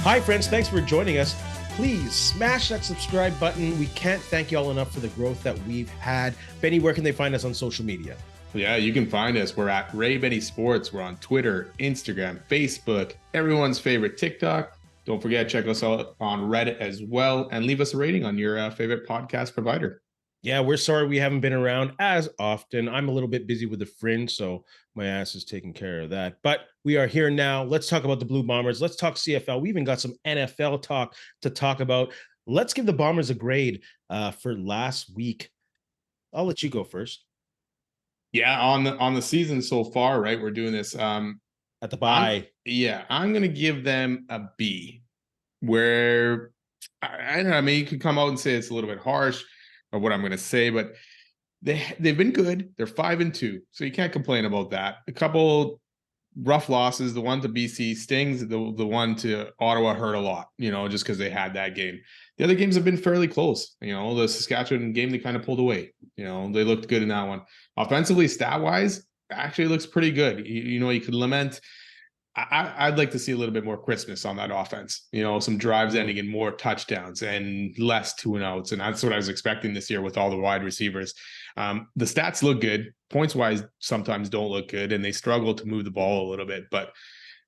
Hi, friends. Thanks for joining us. Please smash that subscribe button. We can't thank you all enough for the growth that we've had. Benny, where can they find us on social media? Yeah, you can find us. We're at Ray Benny Sports. We're on Twitter, Instagram, Facebook, everyone's favorite TikTok. Don't forget, check us out on Reddit as well, and leave us a rating on your favorite podcast provider. Yeah, we're sorry we haven't been around as often. I'm a little bit busy with the Fringe, so my ass is taking care of that. But we are here now. Let's talk about the Blue Bombers. Let's talk CFL. We even got some NFL talk to talk about. Let's give the Bombers a grade for last week. I'll let you go first. Yeah, on the season so far, right? We're doing this at the bye. I'm gonna give them a B. Where I don't know. I mean, you could come out and say it's a little bit harsh, or what I'm gonna say, but they've been good. They're 5-2, so you can't complain about that. A couple rough losses. The one to BC stings. The one to Ottawa hurt a lot. Just because they had that game. The other games have been fairly close. The Saskatchewan game, they kind of pulled away. They looked good in that one. Offensively, stat-wise, actually looks pretty good. You could lament. I'd like to see a little bit more crispness on that offense. Some drives ending in more touchdowns and less 2-and-outs. And that's what I was expecting this year with all the wide receivers. The stats look good. Points-wise, sometimes don't look good, and they struggle to move the ball a little bit. But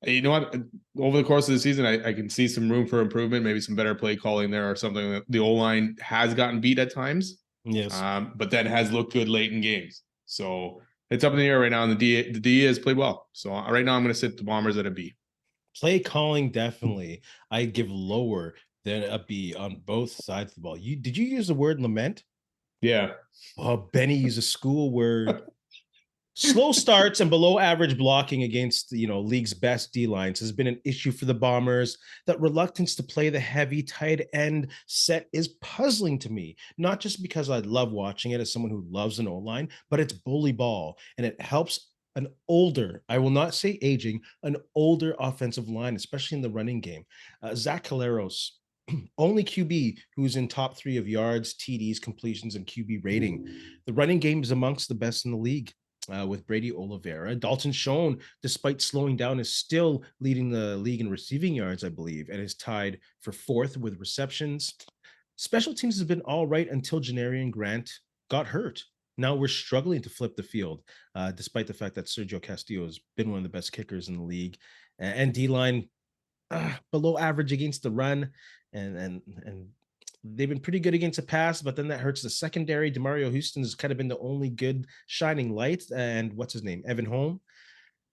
you know what? Over the course of the season, I can see some room for improvement, maybe some better play calling there or something. The O-line has gotten beat at times. Yes. But that has looked good late in games. So it's up in the air right now, and the D has played well. So right now I'm going to sit the Bombers at a B. Play calling, definitely. I give lower than a B on both sides of the ball. Did you use the word lament? Yeah. Oh, Benny used a school word. Slow starts and below average blocking against league's best D lines has been an issue for the Bombers. That reluctance to play the heavy tight end set is puzzling to me, not just because I love watching it as someone who loves an O-line, but it's bully ball and it helps an older, I will not say aging, an older offensive line, especially in the running game. Zach Caleros, only QB who's in top 3 of yards, TDs, completions, and QB rating. The running game is amongst the best in the league. With Brady Oliveira. Dalton Schoen, despite slowing down, is still leading the league in receiving yards, I believe, and is tied for 4th with receptions. Special teams has been all right until Janarian Grant got hurt. Now we're struggling to flip the field, despite the fact that Sergio Castillo has been one of the best kickers in the league. And D-line below average against the run, and they've been pretty good against the pass, but then that hurts the secondary. DeMario Houston has kind of been the only good shining light. And what's his name? Evan Holm.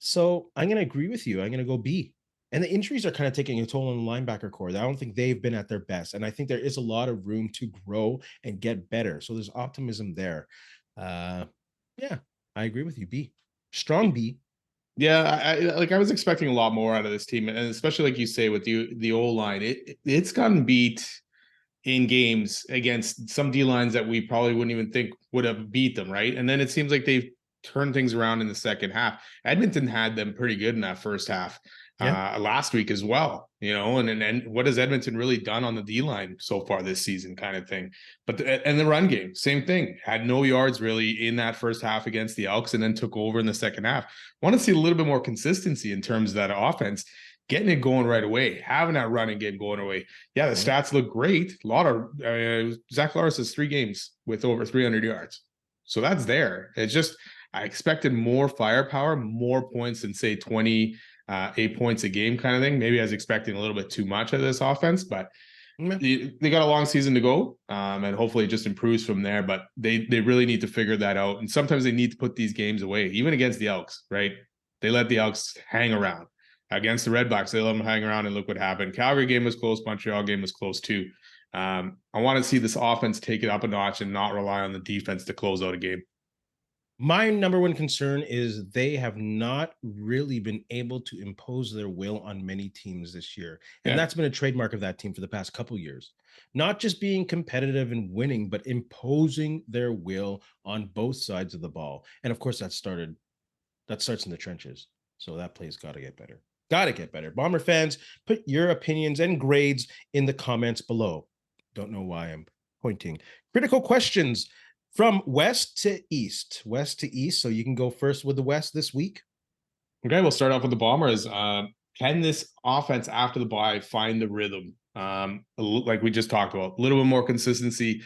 So I'm going to agree with you. I'm going to go B. And the injuries are kind of taking a toll on the linebacker core. I don't think they've been at their best. And I think there is a lot of room to grow and get better. So there's optimism there. Yeah, I agree with you. B. Strong B. Yeah, I was expecting a lot more out of this team. And especially like you say with the O-line, it's gotten beat in games against some D lines that we probably wouldn't even think would have beat them, right? And then it seems like they've turned things around in the second half. Edmonton had them pretty good in that first half last week as well, and what has Edmonton really done on the D line so far this season, kind of thing. But and the run game, same thing, had no yards really in that first half against the Elks, and then took over in the second half. Want to see a little bit more consistency in terms of that offense. Getting it going right away, having that running game going away. Yeah, the stats look great. A lot of Zach Larris has 3 games with over 300 yards. So that's there. It's just I expected more firepower, more points than say 28 points a game kind of thing. Maybe I was expecting a little bit too much of this offense, but they got a long season to go, and hopefully it just improves from there. But they really need to figure that out. And sometimes they need to put these games away, even against the Elks, right? They let the Elks hang around. Against the Redbacks, they let them hang around, and look what happened. Calgary game was close. Montreal game was close too. I want to see this offense take it up a notch and not rely on the defense to close out a game. My number one concern is they have not really been able to impose their will on many teams this year. And that's been a trademark of that team for the past couple of years. Not just being competitive and winning, but imposing their will on both sides of the ball. And of course, that starts in the trenches. So that play's got to get better. Got to get better. Bomber fans, put your opinions and grades in the comments below. Don't know why I'm pointing. Critical questions from west to east. West to east. So you can go first with the West this week. Okay, we'll start off with the Bombers. can this offense after the bye find the rhythm? Like we just talked about, a little bit more consistency,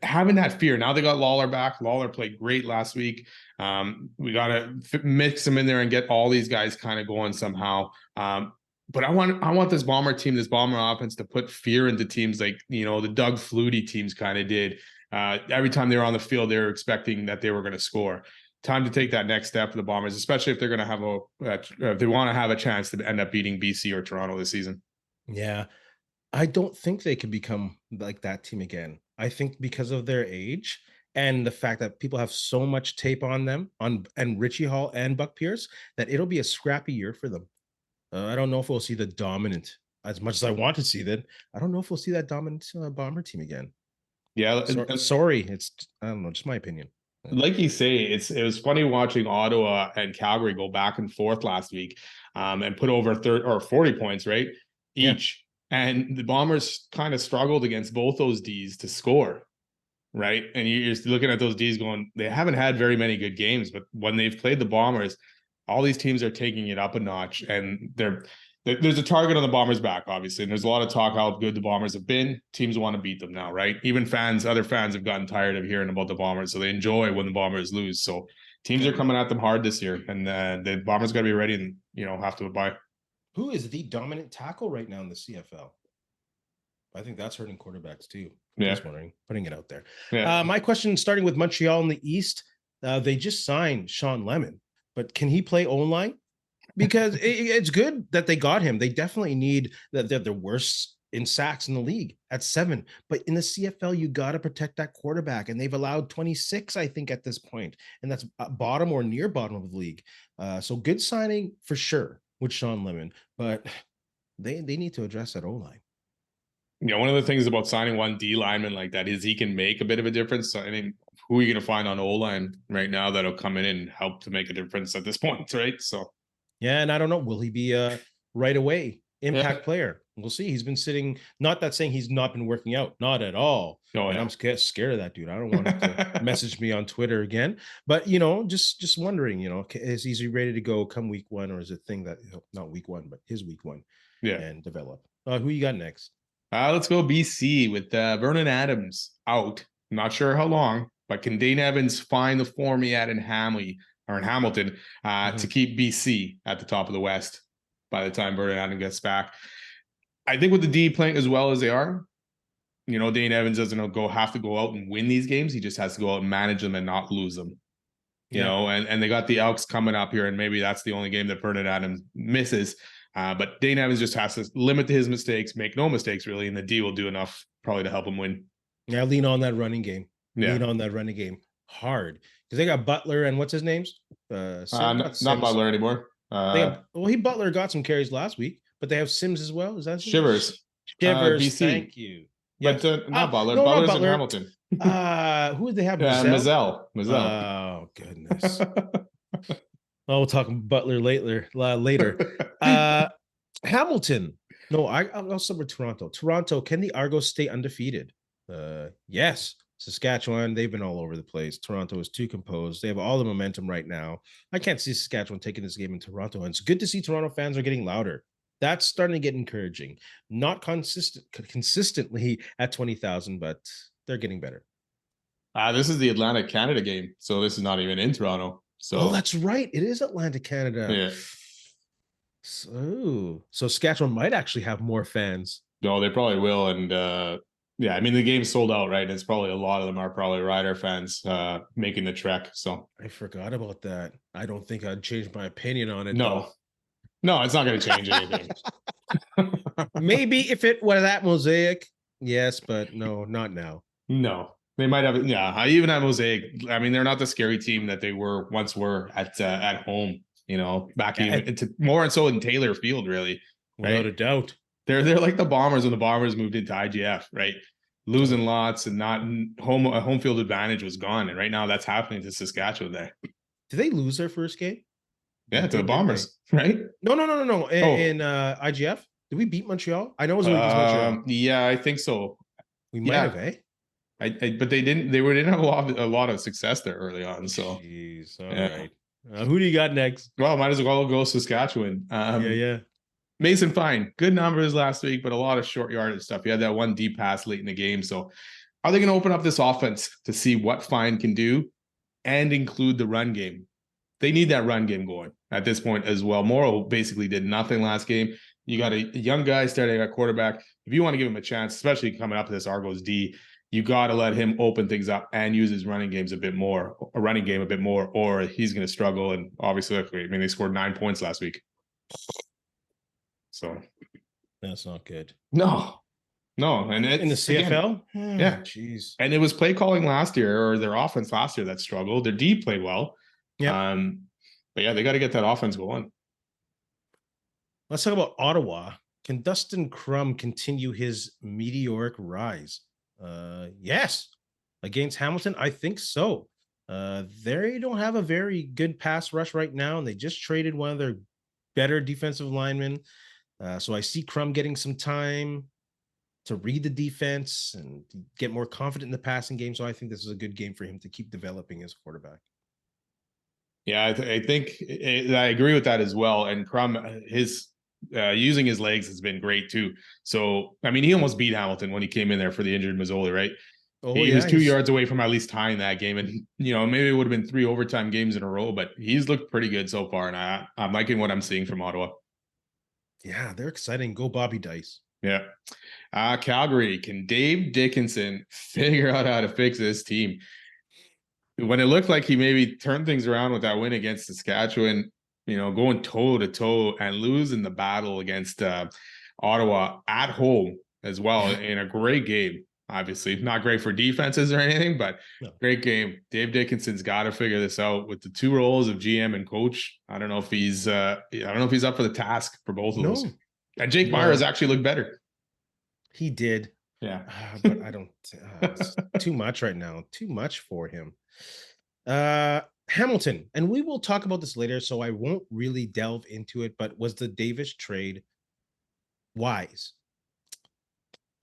having that fear. Now they got Lawler back. Lawler played great last week. We got to mix them in there and get all these guys kind of going somehow. But I want this Bomber team, this Bomber offense, to put fear into teams like, you know, the Doug Flutie teams kind of did. Every time they were on the field, they were expecting that they were going to score. Time to take that next step for the Bombers, especially if they're going to have if they want to have a chance to end up beating BC or Toronto this season. Yeah. I don't think they could become like that team again. I think because of their age and the fact that people have so much tape on them, and Richie Hall and Buck Pierce, that it'll be a scrappy year for them. I don't know if we'll see the dominant, as much as I want to see that. I don't know if we'll see that dominant Bomber team again. Yeah, sorry, it's, I don't know, just my opinion. Like you say, it was funny watching Ottawa and Calgary go back and forth last week, and put over 30 or 40 points, right? Each. Yeah. And the Bombers kind of struggled against both those Ds to score, right? And you're just looking at those Ds going, they haven't had very many good games, but when they've played the Bombers, all these teams are taking it up a notch, and there's a target on the Bombers' back, obviously, and there's a lot of talk how good the Bombers have been. Teams want to beat them now, right? Even other fans have gotten tired of hearing about the Bombers, so they enjoy when the Bombers lose. So teams are coming at them hard this year, and the Bombers got to be ready and, you know, have to buy. Who is the dominant tackle right now in the CFL? I think that's hurting quarterbacks too. Just wondering, putting it out there. Yeah. My question, starting with Montreal in the East, they just signed Sean Lemon, but can he play O-line? Because it's good that they got him. They definitely need that. They're the worst in sacks in the league at 7. But in the CFL, you got to protect that quarterback. And they've allowed 26, I think, at this point. And that's bottom or near bottom of the league. So good signing for sure with Sean Lemon. But they need to address that O-line. Yeah, one of the things about signing one D lineman like that is he can make a bit of a difference. I mean, who are you going to find on O-line right now that'll come in and help to make a difference at this point, right? So, yeah, and I don't know, will he be a right away impact player? We'll see. He's been sitting, not that saying he's not been working out, not at all. Oh, and I'm scared of that dude. I don't want him to message me on Twitter again. But, you know, just wondering, you know, is he ready to go come week 1, or is it thing that, not week 1, but his week 1, and develop? Who you got next? Let's go BC with Vernon Adams out. I'm not sure how long, but can Dane Evans find the form he had in Hamilton to keep BC at the top of the West by the time Vernon Adams gets back? I think with the D playing as well as they are, you know, Dane Evans doesn't have to go out and win these games. He just has to go out and manage them and not lose them. You know, and they got the Elks coming up here, and maybe that's the only game that Vernon Adams misses. But Dane Evans just has to limit his mistakes, make no mistakes, really, and the D will do enough probably to help him win. Yeah, lean on that running game. Lean on that running game hard, because they got Butler and what's his name's? Not Butler anymore. Butler got some carries last week, but they have Sims as well. Is that Shivers? BC. Thank you. But not Butler. No, Butler's in Hamilton. Who did they have? Mazel. Oh goodness. We'll talk Butler later. Hamilton. No, I'll start with Toronto. Toronto, can the Argos stay undefeated? Yes. Saskatchewan, they've been all over the place. Toronto is too composed. They have all the momentum right now. I can't see Saskatchewan taking this game in Toronto. And it's good to see Toronto fans are getting louder. That's starting to get encouraging. Not consistently at 20,000, but they're getting better. This is the Atlantic Canada game, so this is not even in Toronto. So that's right. It is Atlantic Canada. Yeah. So Saskatchewan might actually have more fans. No, they probably will. And yeah, I mean, the game's sold out, right? It's probably a lot of them are probably Rider fans making the trek. So I forgot about that. I don't think I'd change my opinion on it. No, it's not going to change anything. Maybe if it was at Mosaic, yes, but no, not now. No. They might have, I even have Mosaic. I mean, they're not the scary team that they once were at home, you know, back into more and so in Taylor Field, really. Right? Without a doubt. They're like the Bombers when the Bombers moved into IGF, right? Losing lots and not home field advantage was gone. And right now that's happening to Saskatchewan there. Did they lose their first game? Yeah, to the Bombers, right? No. In IGF? Did we beat Montreal? I know it was Montreal. Yeah, I think so. We might have, but they didn't. They didn't have a lot of success there early on. So, jeez, all right. Who do you got next? Well, might as well go Saskatchewan. Yeah. Mason Fine, good numbers last week, but a lot of short yardage stuff. He had that one deep pass late in the game. So are they going to open up this offense to see what Fine can do and include the run game? They need that run game going at this point as well. Morrow basically did nothing last game. You got a young guy starting at quarterback. If you want to give him a chance, especially coming up to this Argos D, you got to let him open things up and use his running game a bit more, or he's going to struggle. And obviously, I mean, they scored 9 points last week. So that's not good. No. And it's in the CFL, again, yeah, jeez. And it was play calling last year, or their offense last year, that struggled. Their D played well. Yeah. But yeah, they got to get that offense going. Let's talk about Ottawa. Can Dustin Crum continue his meteoric rise? Yes. Against Hamilton, I think so. They don't have a very good pass rush right now, and they just traded one of their better defensive linemen. So I see Crum getting some time to read the defense and get more confident in the passing game. So I think this is a good game for him to keep developing as quarterback. Yeah, I think I agree with that as well. And Crum, his using his legs has been great too. So, I mean, he almost beat Hamilton when he came in there for the injured Mazzoli, right? He was 2 yards away from at least tying that game. And, maybe it would have been 3 overtime games in a row, but he's looked pretty good so far. And I'm liking what I'm seeing from Ottawa. Yeah, they're exciting. Go Bobby Dice. Yeah. Calgary, can Dave Dickinson figure out how to fix this team? When it looked like he maybe turned things around with that win against Saskatchewan, going toe to toe and losing the battle against Ottawa at home as well in a great game. Obviously, not great for defenses or anything, but great game. Dave Dickinson's got to figure this out with the 2 roles of GM and coach. I don't know if he's up for the task for both of those. And Jake Meyer has actually looked better. He did. Yeah. But I don't, it's too much right now. Too much for him. Hamilton, and we will talk about this later, so I won't really delve into it, but was the Davis trade wise?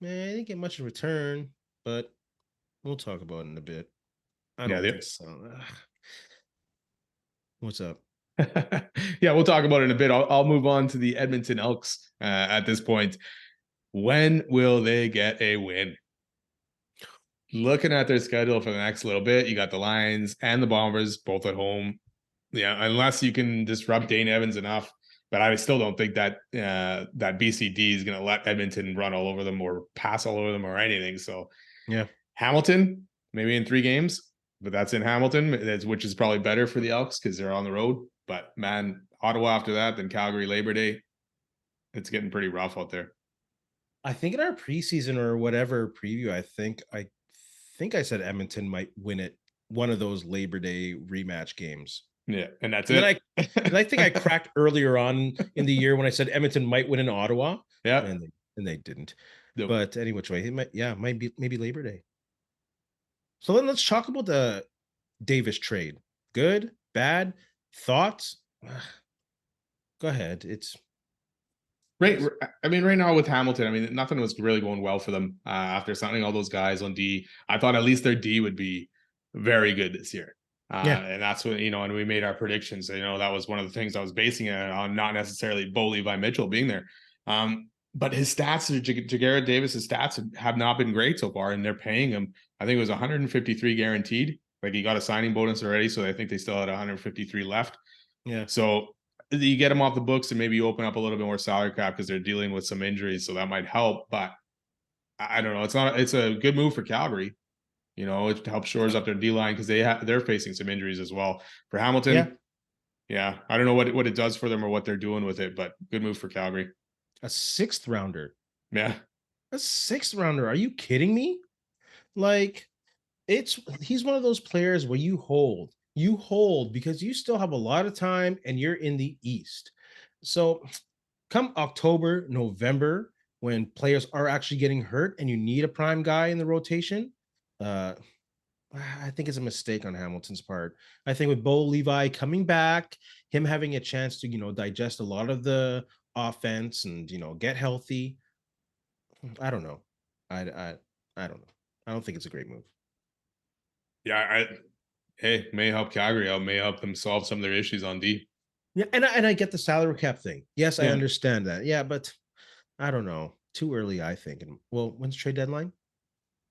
Man, I didn't get much in return, but we'll talk about it in a bit. I don't think so. What's up? Yeah, we'll talk about it in a bit. I'll move on to the Edmonton Elks at this point. When will they get a win? Looking at their schedule for the next little bit, you got the Lions and the Bombers both at home. Yeah, unless you can disrupt Dane Evans enough. But I still don't think that that BCD is going to let Edmonton run all over them or pass all over them or anything. So, yeah, Hamilton, maybe in 3 games, but that's in Hamilton, which is probably better for the Elks because they're on the road. But man, Ottawa after that, then Calgary Labor Day. It's getting pretty rough out there. I think in our preseason or whatever preview, I think I said Edmonton might win it, one of those Labor Day rematch games. Yeah, and that's it. I think I cracked earlier on in the year when I said Edmonton might win in Ottawa. Yeah, and they didn't. Nope. But any which way, it might be maybe Labor Day. So then let's talk about the Davis trade. Good, bad, thoughts? Go ahead. It's right. I mean, right now with Hamilton, I mean, nothing was really going well for them after signing all those guys on D. I thought at least their D would be very good this year. And that's what, and we made our predictions. That was one of the things I was basing it on, not necessarily Bo Levi Mitchell being there. But his stats, Jagarrett Davis's stats have not been great so far, and they're paying him. I think it was 153 guaranteed. Like he got a signing bonus already, so I think they still had 153 left. Yeah. So you get them off the books and maybe you open up a little bit more salary cap because they're dealing with some injuries, so that might help. But I don't know. It's a good move for Calgary. It helps shores up their D line because they're facing some injuries as well. For Hamilton, yeah, I don't know what it does for them or what they're doing with it, but good move for Calgary. A 6th rounder. Yeah, a 6th rounder. Are you kidding me? Like, he's one of those players where you hold because you still have a lot of time and you're in the East. So come October, November, when players are actually getting hurt and you need a prime guy in the rotation, I think it's a mistake on Hamilton's part. I think with Bo Levi coming back, him having a chance to, digest a lot of the offense and, get healthy. I don't know. I don't know. I don't think it's a great move. Yeah, Hey, may help Calgary out, may help them solve some of their issues on D. Yeah, and I get the salary cap thing. Yes, I Yeah. understand that. Yeah, but I don't know. Too early, I think. And well, when's trade deadline?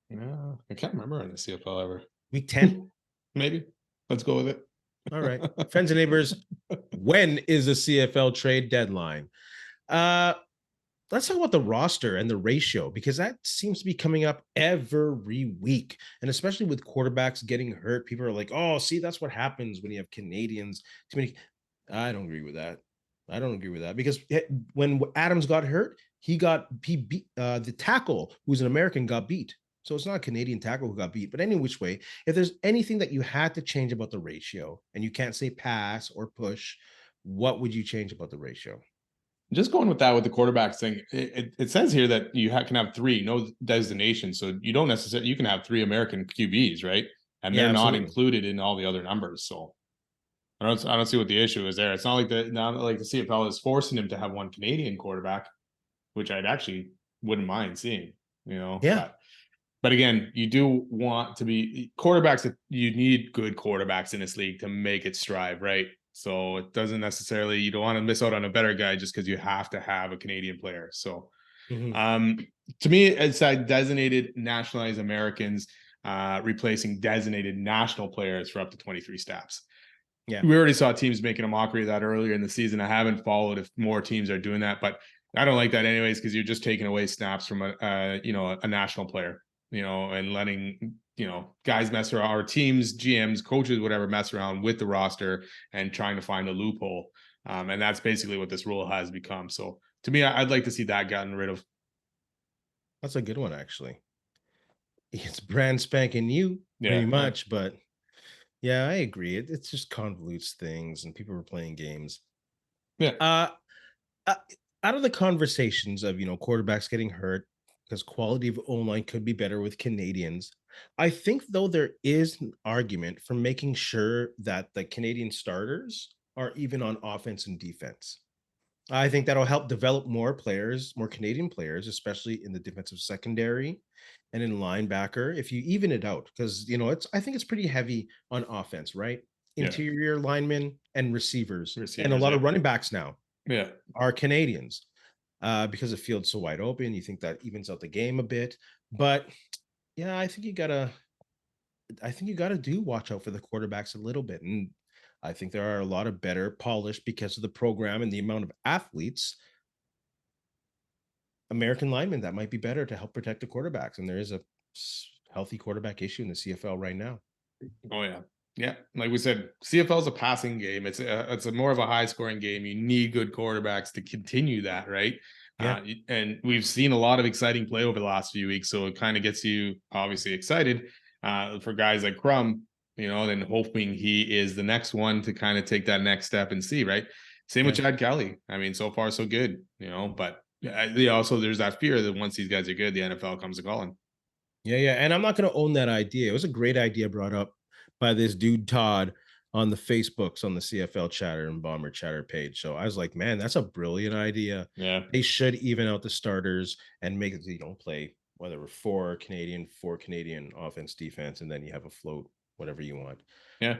Yeah. I can't remember in the CFL ever. Week 10? Maybe. Let's go with All right. it. Friends and neighbors, when is the CFL trade deadline? Uh let's talk about the roster and the ratio because that seems to be coming up every week. And especially with quarterbacks getting hurt, people are like, oh, see, that's what happens when you have Canadians. Too many. I don't agree with that. I don't agree with that because when Adams got hurt, he beat the tackle who's an American got beat. So it's not a Canadian tackle who got beat. But any which way, if there's anything that you had to change about the ratio and you can't say pass or push, what would you change about the ratio? Just going with that with the quarterbacks thing, it says here that you can have three, no designation. So you don't necessarily, you can have three American QBs, right? And Yeah, they're not absolutely. included in all the other numbers. So I don't see what the issue is there. It's not like the CFL is forcing him to have one Canadian quarterback, which I'd actually wouldn't mind seeing, Yeah. but again, you do want to be quarterbacks that you need good quarterbacks in this league to make it strive, right? So it doesn't necessarily, you don't want to miss out on a better guy just because you have to have a Canadian player. So Mhm. um to me, it's like designated nationalized Americans replacing designated national players for up to 23 steps. Yeah. We already saw teams making a mockery of that earlier in the season. I haven't followed if more teams are doing that, but I don't like that anyways because you're just taking away snaps from a national player, and letting guys mess around, our teams, GMs, coaches, whatever, mess around with the roster and trying to find a loophole. And that's basically what this rule has become. So to me, I'd like to see that gotten rid of. That's a good one, actually. It's brand spanking new, pretty Yeah, yeah, much, but yeah, I agree. It's just convolutes things, and people are playing games. yeah. Uh, uh, Out of the conversations of quarterbacks getting hurt because quality of O line could be better with Canadians, I think though there is an argument for making sure that the Canadian starters are even on offense and defense. I think that'll help develop more players, more Canadian players, especially in the defensive secondary and in linebacker. If you even it out, because I think it's pretty heavy on offense, right? Yeah. Interior linemen and receivers, and a Receivers, lot yeah. of running backs now Yeah. are Canadians because the field's so wide open. You think that evens out the game a bit, but yeah, I think you gotta do watch out for the quarterbacks a little bit, and I think there are a lot of better polished because of the program and the amount of athletes American linemen that might be better to help protect the quarterbacks. And there is a healthy quarterback issue in the CFL right now. Oh yeah, yeah. Like we said, CFL is a passing game. It's a more of a high scoring game. You need good quarterbacks to continue that, right? Yeah. And we've seen a lot of exciting play over the last few weeks, so it kind of gets you obviously excited for guys like Crum, then hoping he is the next one to kind of take that next step and see, right? Same with Yeah. Chad Kelly. I mean, so far so good, but yeah, also there's that fear that once these guys are good, the NFL comes a calling. Yeah. Yeah. And I'm not going to own that idea. It was a great idea brought up by this dude, Todd, on the Facebooks on the CFL chatter and bomber chatter page. So I was like, man, that's a brilliant idea. Yeah, They should even out the starters and make it, play whether we're four Canadian offense, defense, and then you have a float, whatever you want. yeah,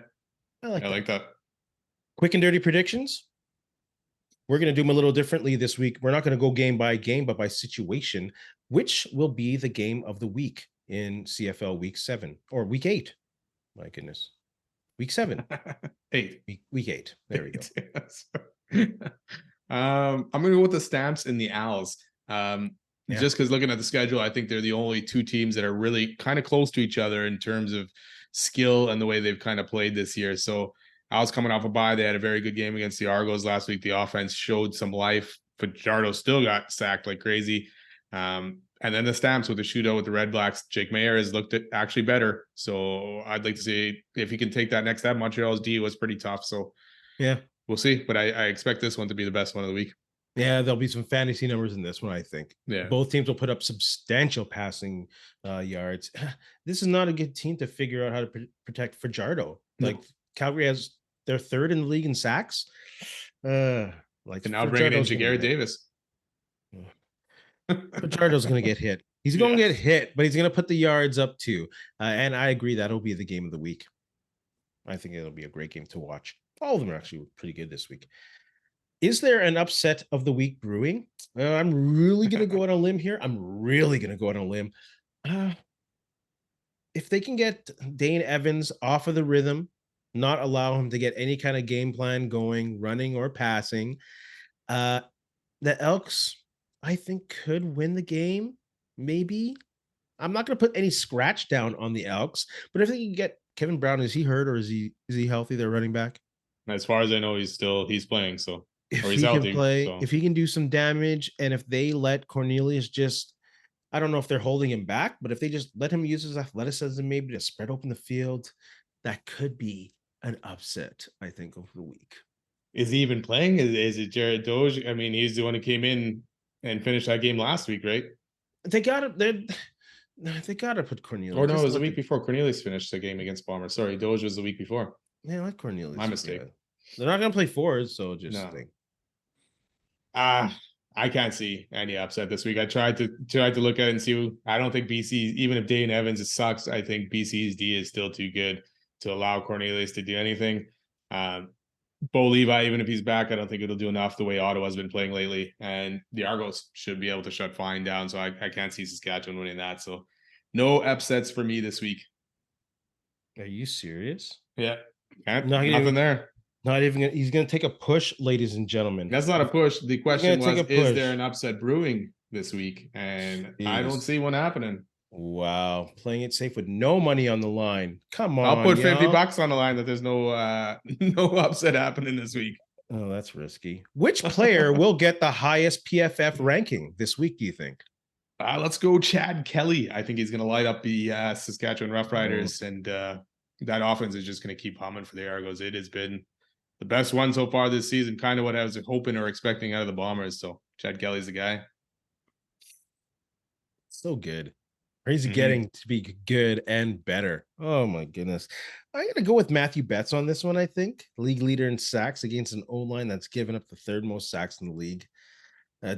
I like I like that. that. Quick and dirty predictions. We're going to do them a little differently this week. We're not going to go game by game, but by situation, which will be the game of the week in CFL week 7 or week 8. My goodness. Week 7. Eight. Week 8. There we go. Yes. I'm gonna go with the Stamps and the Owls. Yeah. Just because looking at the schedule, I think they're the only two teams that are really kind of close to each other in terms of skill and the way they've kind of played this year. So Owls coming off a bye, they had a very good game against the Argos last week. The offense showed some life. Fajardo still got sacked like crazy. And then the Stamps with the shootout with the Red Blacks, Jake Mayer has looked at actually better. So I'd like to see if he can take that next step. Montreal's D was pretty tough. So Yeah. we'll see. But I expect this one to be the best one of the week. Yeah, there'll be some fantasy numbers in this one, I think. Yeah. Both teams will put up substantial passing yards. This is not a good team to figure out how to protect Fajardo. Like Calgary has their third in the league in sacks. Like And now bringing in Fajardo's going to Jaguar get Davis. Fajardo's going to get hit. He's going to get hit, but he's going to put the yards up too. And I agree that'll be the game of the week. I think it'll be a great game to watch. All of them are actually pretty good this week. Is there an upset of the week brewing? I'm really going to go on a limb here. Uh, if they can get Dane Evans off of the rhythm, not allow him to get any kind of game plan going, running or passing, the Elks, I think, could win the game. Maybe. I'm not going to put any scratch down on the Elks, but if they can get Kevin Brown, is he hurt or is he healthy? They're running back. As far as I know, he's playing, so If or he's he can healthy. play, So if he can do some damage, and if they let Cornelius just, I don't know if they're holding him back, but if they just let him use his athleticism maybe to spread open the field, that could be an upset, I think, of the week. is he even playing? Is it Jared Doge? I mean, he's the one who came in and finished that game last week, right? They got to they got to put Cornelius. Or no, it was the week before Cornelius finished the game against Bomber. Sorry, Doge was the week before. Yeah, let Cornelius. My mistake. They're not going to play fours, so just think. I can't see any upset this week. I tried to look at it and see. I don't think BC, even if Dane Evans sucks, I think BC's D is still too good to allow Cornelius to do anything. Bo Levi, even if he's back, I don't think it'll do enough the way Ottawa's been playing lately. And the Argos should be able to shut Fine down. So I can't see Saskatchewan winning that. So no upsets for me this week. Are you serious? Yeah. Nothing there. Not even gonna, he's going to take a push, ladies and gentlemen. That's not a push. The question was, is there an upset brewing this week? And I don't see one happening. Wow. Playing it safe with no money on the line. Come on. I'll put $50 on the line that there's no upset happening this week. Oh, that's risky. Which player will get the highest PFF ranking this week, do you think? Let's go Chad Kelly. I think he's going to light up the Saskatchewan Roughriders, and that offense is just going to keep humming for the Argos. It has been the best one so far this season, kind of what I was hoping or expecting out of the Bombers. So Chad Kelly's the guy. So good. He's getting to be good and better. Oh my goodness. I'm going to go with Matthew Betts on this one, I think. League leader in sacks against an O-line that's given up the third most sacks in the league.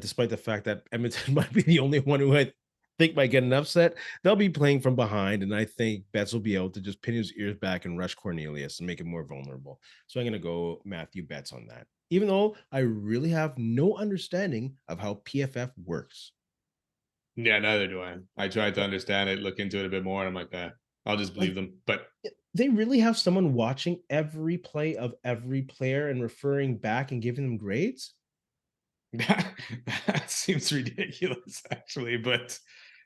Despite the fact that Edmonton might be the only one who I think might get an upset, they'll be playing from behind, and I think Betts will be able to just pin his ears back and rush Cornelius and make him more vulnerable. So I'm going to go Matthew Betts on that, even though I really have no understanding of how PFF works. Yeah, neither do I. I tried to understand it, look into it a bit more, and I'm like, I'll just believe them. But they really have someone watching every play of every player and referring back and giving them grades? That seems ridiculous, actually, but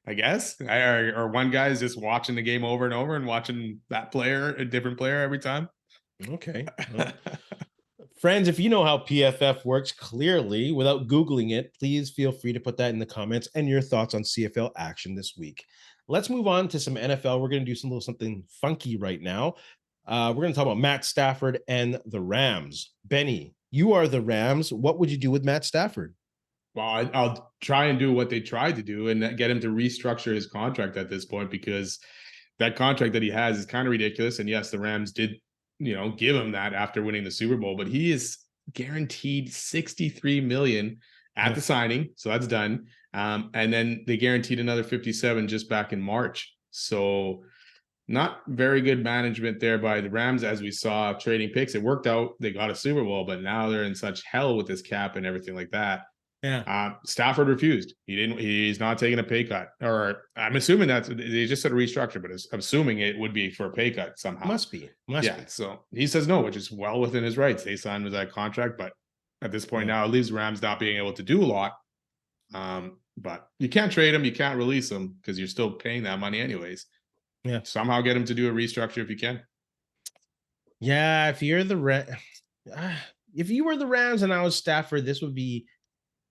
I guess. Or one guy is just watching the game over and over and watching that player, a different player every time. Okay. Well, friends, if you know how PFF works clearly without Googling it, please feel free to put that in the comments and your thoughts on CFL action this week. Let's move on to some NFL. We're going to do something funky right now. We're going to talk about Matt Stafford and the Rams. Benny, you are the Rams. What would you do with Matt Stafford? Well, I'll try and do what they tried to do and get him to restructure his contract at this point, because that contract that he has is kind of ridiculous. And yes, the Rams did, give him that after winning the Super Bowl, but he is guaranteed $63 million at the signing. So that's done. And then they guaranteed another 57 just back in March. So not very good management there by the Rams, as we saw trading picks. It worked out. They got a Super Bowl, but now they're in such hell with this cap and everything like that. Yeah. Stafford refused. He's not taking a pay cut, or I'm assuming that they just said a restructure, but I'm assuming it would be for a pay cut somehow. Must be. So he says no, which is well within his rights. They signed with that contract, but at this point now, it leaves Rams not being able to do a lot. But you can't trade him. You can't release him because you're still paying that money anyways. Yeah. Somehow get him to do a restructure if you can. Yeah. If you were the Rams and I was Stafford, this would be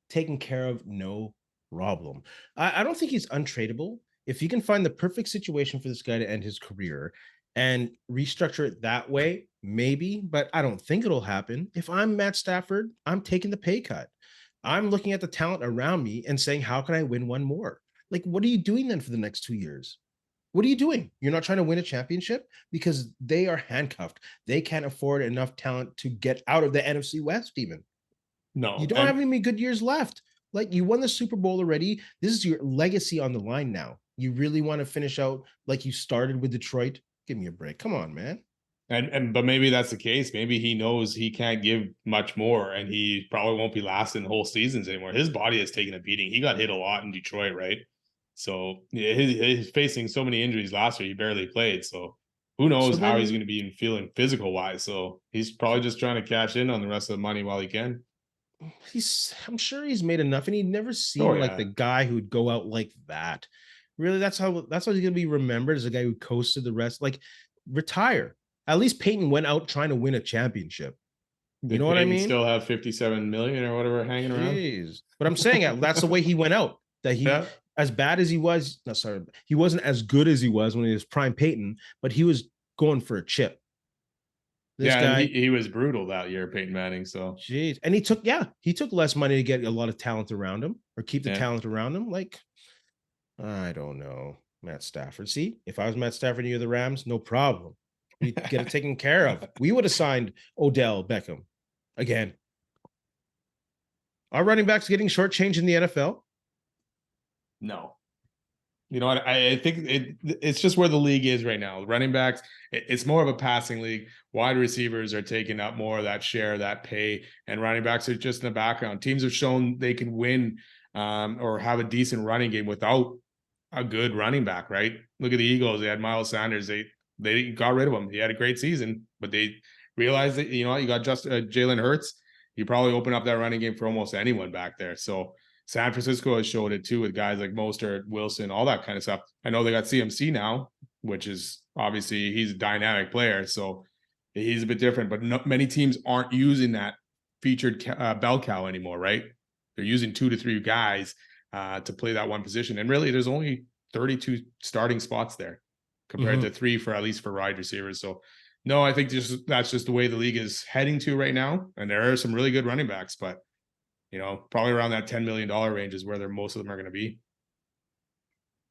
taken care of, no problem. I don't think he's untradeable. If you can find the perfect situation for this guy to end his career and restructure it that way, maybe, but I don't think it'll happen. If I'm Matt Stafford, I'm taking the pay cut. I'm looking at the talent around me and saying, how can I win one more? Like, what are you doing then for the next 2 years? What are you doing? You're not trying to win a championship because they are handcuffed. They can't afford enough talent to get out of the NFC West even. No, you don't have any good years left. Like, you won the Super Bowl already. This is your legacy on the line now. You really want to finish out like you started with Detroit? Give me a break. Come on, man. But maybe that's the case. Maybe he knows he can't give much more, and he probably won't be lasting the whole seasons anymore. His body has taken a beating. He got hit a lot in Detroit, right? So yeah, he's facing so many injuries last year. He barely played. So who So knows how he's going then to be feeling physical wise. So he's probably just trying to cash in on the rest of the money while he can. I'm sure he's made enough, and he never Oh seemed like the yeah, guy who'd go out like that. Really, that's how he's gonna be remembered, as a guy who coasted the rest. Like, retire. At least Peyton went out trying to win a championship. You did know what I Payton mean? still have 57 million or whatever hanging around? Jeez. But I'm saying that's the way he went out. That he, Yeah. as bad as he was, no, sorry, he wasn't as good as he was when he was prime Peyton, but he was going for a chip. This Yeah, and he, guy, he was brutal that year, Peyton Manning. So jeez. And he took less money to get a lot of talent around him, or keep the yeah. talent around him. Like, I don't know. Matt Stafford. See, if I was Matt Stafford and you're the Rams, no problem. We'd get it taken care of. We would have signed Odell Beckham again. Our running backs getting shortchanged in the NFL. No. You know what? I think it's just where the league is right now. Running backs, it's more of a passing league. Wide receivers are taking up more of that share, that pay, and running backs are just in the background. Teams have shown they can win or have a decent running game without a good running back, right? Look at the Eagles. They had Miles Sanders. They got rid of him. He had a great season, but they realized that, you know, you got just Jalen Hurts. You probably open up that running game for almost anyone back there. So San Francisco has showed it too with guys like Mostert, Wilson, all that kind of stuff. I know they got CMC now, which is obviously he's a dynamic player, so he's a bit different. But many teams aren't using that featured bell cow anymore, right? They're using 2 to 3 guys to play that one position, and really, there's only 32 starting spots there compared to 3 for at least for wide receivers. So no, I think that's just the way the league is heading to right now. And there are some really good running backs, but you know, probably around that $10 million range is where most of them are going to be.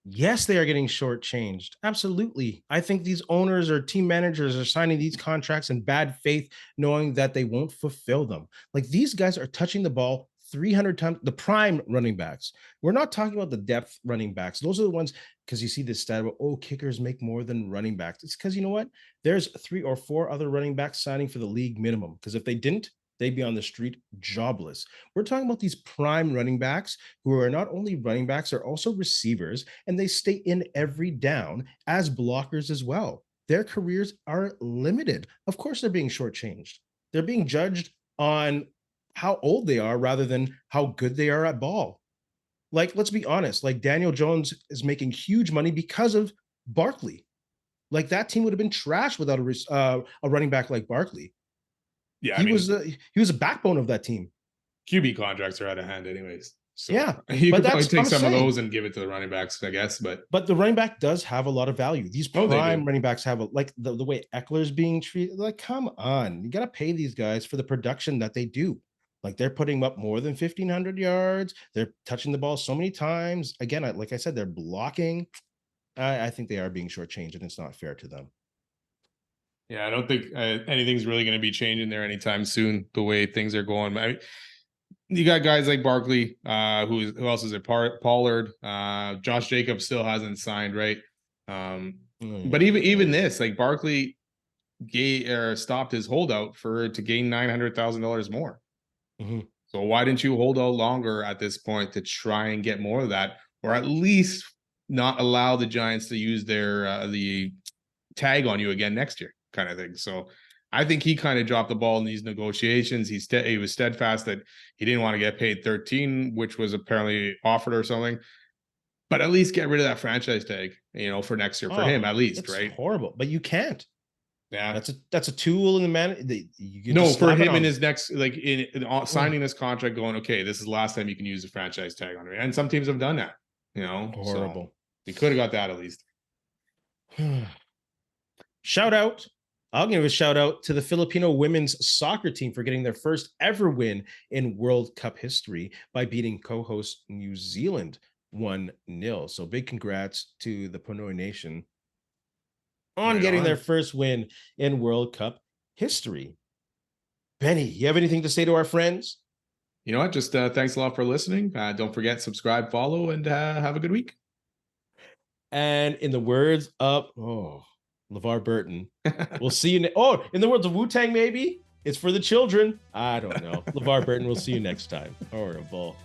Yes, they are getting shortchanged. Absolutely. I think these owners or team managers are signing these contracts in bad faith, knowing that they won't fulfill them. Like, these guys are touching the ball 300 times, the prime running backs. We're not talking about the depth running backs. Those are the ones, because you see this stat about, oh, kickers make more than running backs. It's because, you know what? There's 3 or 4 other running backs signing for the league minimum. Because if they didn't, they'd be on the street jobless. We're talking about these prime running backs who are not only running backs, they're also receivers, and they stay in every down as blockers as well. Their careers are limited. Of course, they're being shortchanged. They're being judged on how old they are rather than how good they are at ball. Like, let's be honest, like, Daniel Jones is making huge money because of Barkley. Like, that team would have been trash without a running back like Barkley. Yeah, I He was mean, a backbone of that team. QB contracts are out of hand, anyways. So Yeah, you but could probably that's take I'm some of saying. those and give it to the running backs, I guess. But the running back does have a lot of value. These They do. prime running backs have like the way Eckler's being treated. Like, come on, you got to pay these guys for the production that they do. Like, they're putting up more than 1,500 yards. They're touching the ball so many times. Again, like I said, they're blocking. I think they are being shortchanged, and it's not fair to them. Yeah, I don't think anything's really going to be changing there anytime soon. The way things are going, I mean, you got guys like Barkley, who else is it? Pollard, Josh Jacobs still hasn't signed, right? But even this, like Barkley, stopped his holdout to gain $900,000 more. Mm-hmm. So why didn't you hold out longer at this point to try and get more of that, or at least not allow the Giants to use the tag on you again next year, kind of thing. So I think he kind of dropped the ball in these negotiations. He was steadfast that he didn't want to get paid 13, which was apparently offered or something. But at least get rid of that franchise tag, you know, for next year for him at least, it's right? horrible, but you can't. Yeah. That's a tool in the man. You can No, just for slap it him in on. his next, like signing this contract, going, okay, this is the last time you can use the franchise tag on me. And some teams have done that, you know. So Horrible. he could have got that at least. Shout out. I'll give a shout out to the Filipino women's soccer team for getting their first ever win in World Cup history by beating co-host New Zealand 1-0. So big congrats to the Pinoy Nation on Right getting their on. first win in World Cup history. Benny, you have anything to say to our friends? You know what? Just thanks a lot for listening. Don't forget, subscribe, follow, and have a good week. And in the words of LeVar Burton. We'll see you. Oh, in the words of Wu-Tang, maybe it's for the children. I don't know. LeVar Burton. We'll see you next time. Horrible.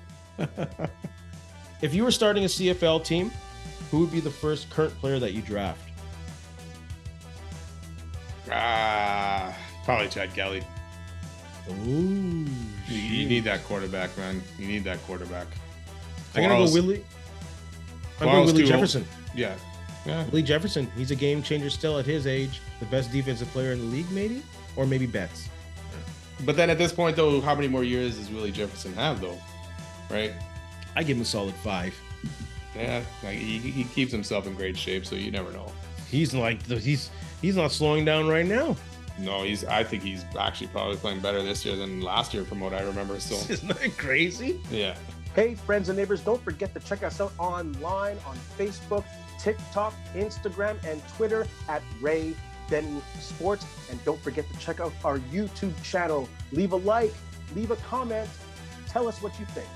If you were starting a CFL team, who would be the first current player that you draft? Probably Chad Kelly. Ooh, you need that quarterback, man. You need that quarterback. I'm gonna go Willie. I'm going Willie Jefferson. Yeah. Willie Jefferson. He's a game changer still at his age. The best defensive player in the league, maybe, or maybe Betts. But then at this point, though, how many more years does Willie Jefferson have, though? Right? I give him a solid 5. Yeah, like he keeps himself in great shape, so you never know. He's not slowing down right now. No, I think he's actually probably playing better this year than last year, from what I remember. So isn't that crazy? Yeah. Hey, friends and neighbors, don't forget to check us out online on Facebook, TikTok, Instagram, and Twitter at Ray Benny Sports. And don't forget to check out our YouTube channel. Leave a like, leave a comment, tell us what you think.